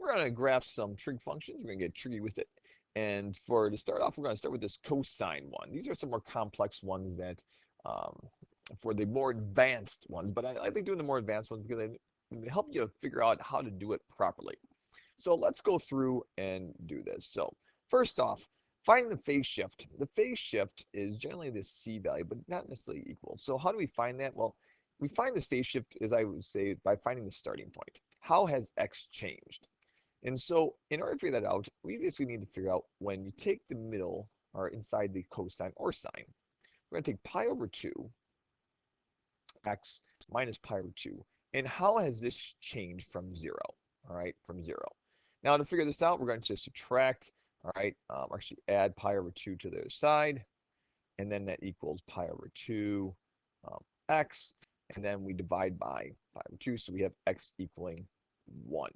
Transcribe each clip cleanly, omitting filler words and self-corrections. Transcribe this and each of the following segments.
we're going to graph some trig functions. We're going to get tricky with it. And to start off, we're going to start with this cosine one. These are some more complex ones that, um, for the more advanced ones, but I like doing the more advanced ones because they help you figure out how to do it properly. So let's go through and do this. So first off, finding the phase shift. The phase shift is generally this C value, but not necessarily equal. So how do we find that? Well, we find this phase shift, as I would say, by finding the starting point. How has X changed? And so in order to figure that out, we basically need to figure out when you take the middle or inside the cosine or sine, we're going to take pi over 2 x minus pi over 2. And how has this changed from 0? All right, from 0. Now to figure this out, we're going to subtract, all right, actually add pi over 2 to the other side, and then that equals pi over 2 x, and then we divide by pi over 2, so we have x equaling 1,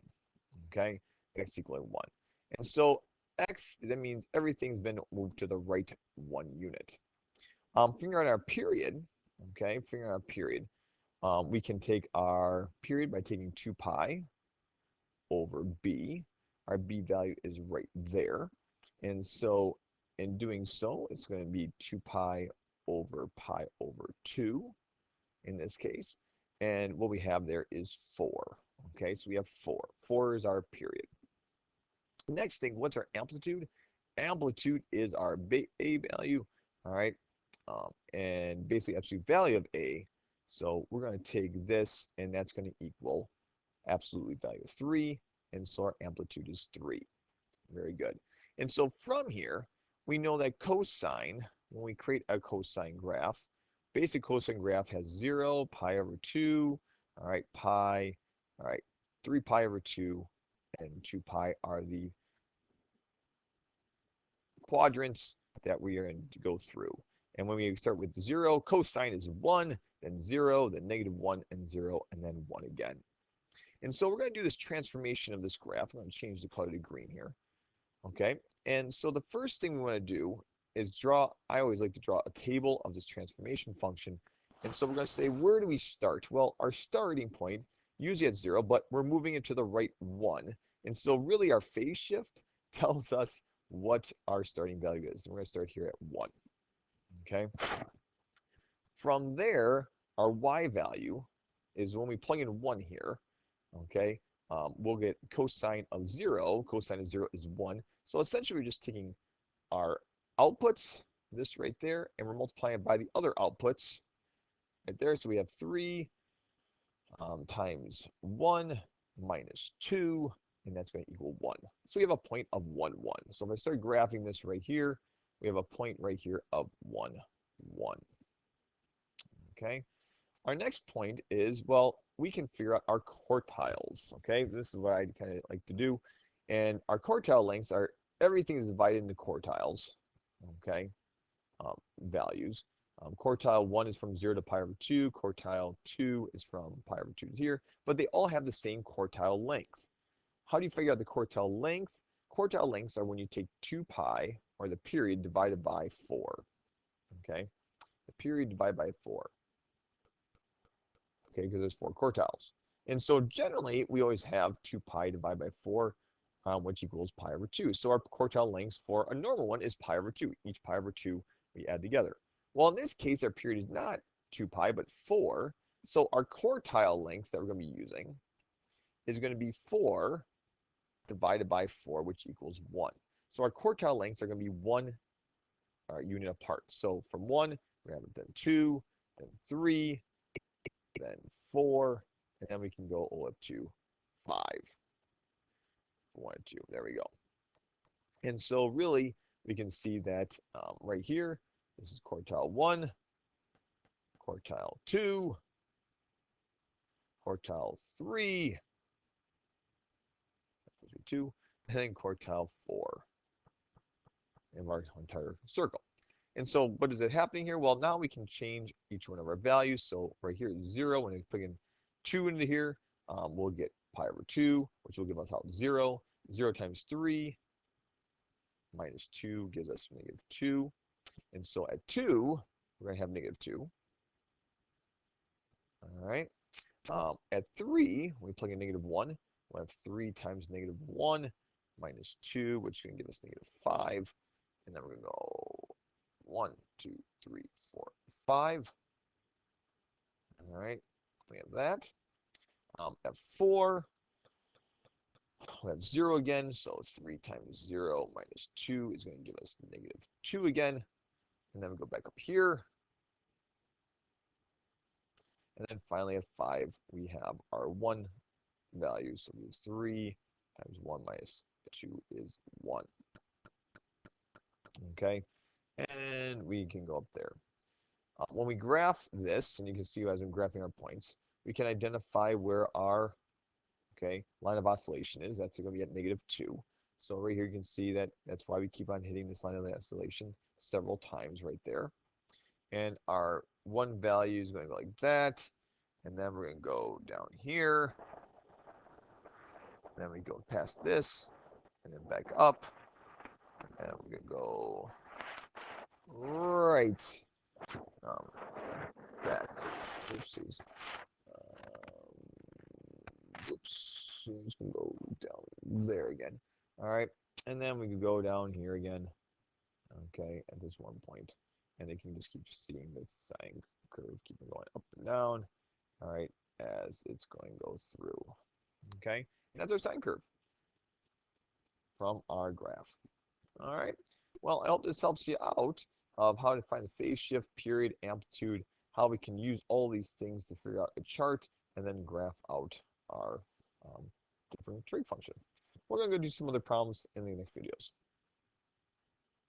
okay? X equaling 1. And so x, that means everything's been moved to the right 1 unit. Figuring out our period, okay, figuring out our period, we can take our period by taking 2 pi over b. Our b value is right there. And so in doing so, it's going to be 2 pi over 2 in this case. And what we have there is 4. Okay, so we have 4. 4 is our period. Next thing, what's our amplitude? Amplitude is our a value, all right, and basically absolute value of a. So we're going to take this, and that's going to equal absolute value of 3, and so our amplitude is 3. Very good. And so from here, we know that cosine, when we create a cosine graph, basic cosine graph has 0, pi over 2, all right, pi, all right, 3 pi over 2, and 2 pi are the quadrants that we are going to go through. And when we start with 0, cosine is 1, then 0, then -1, and 0, and then 1 again. And so we're going to do this transformation of this graph. I'm going to change the color to green here. Okay, and so the first thing we want to do is draw, I always like to draw a table of this transformation function. And so we're going to say, where do we start? Well, our starting point, usually at 0, but we're moving it to the right 1. And so really our phase shift tells us what our starting value is. And we're going to start here at 1. Okay. From there, our y value is when we plug in 1 here, okay, we'll get cosine of 0. Cosine of 0 is 1. So essentially, we're just taking our outputs, this right there, and we're multiplying it by the other outputs right there. So we have 3 times 1 minus 2, and that's going to equal 1. So we have a point of 1, 1. So if I start graphing this right here, we have a point right here of 1, 1. Okay. Our next point is, well, we can figure out our quartiles. Okay, this is what I kind of like to do. And our quartile lengths are, everything is divided into quartiles. Okay, values. Quartile 1 is from 0 to pi over 2. Quartile 2 is from pi over 2 to here. But they all have the same quartile length. How do you figure out the quartile length? Quartile lengths are when you take 2 pi, or the period, divided by 4. Okay, the period divided by 4. Okay, because there's 4 quartiles. And so generally, we always have 2 pi divided by 4, which equals pi over 2. So our quartile lengths for a normal one is pi over 2. Each pi over 2 we add together. Well, in this case, our period is not 2 pi, but 4. So our quartile lengths that we're going to be using is going to be 4 divided by 4, which equals 1. So our quartile lengths are going to be 1 unit apart. So from 1, we have then 2, then 3, then 4, and then we can go all up to 5. 1 and 2. There we go. And so really, we can see that right here, this is quartile 1, quartile 2, quartile 3, 2, and then quartile 4 in our entire circle. And so what is it happening here? Well, now we can change each one of our values. So right here is 0. When we put in 2 into here, we'll get pi over 2, which will give us out 0. 0 times 3 minus 2 gives us -2. And so at 2, we're going to have -2. All right. At 3, when we plug in -1, we'll have 3 times negative 1 minus 2, which is going to give us negative 5. And then we're going to go 1, 2, 3, 4, 5. All right, we have that. F4, we have 0 again, so 3 times 0 minus 2 is going to give us negative 2 again. And then we go back up here. And then finally at 5, we have our 1 value. So we have 3 times 1 minus 2 is 1. Okay, and we can go up there. When we graph this, and you can see as I'm graphing our points, we can identify where our line of oscillation is. That's going to be at negative 2. So right here you can see that that's why we keep on hitting this line of oscillation several times right there. And our 1 value is going to go like that. And then we're going to go down here. Then we go past this, and then back up. And we're going to go right back. Oopsies. Oops. So it's going to go down there again. All right. And then we can go down here again. Okay, at this one point. And you can just keep seeing the sine curve keeping going up and down. All right, as it's going to go through. Okay, and that's our sine curve from our graph. All right, well, I hope this helps you out of how to find the phase shift, period, amplitude, how we can use all these things to figure out a chart and then graph out our different trig function. We're going to go do some other problems in the next videos.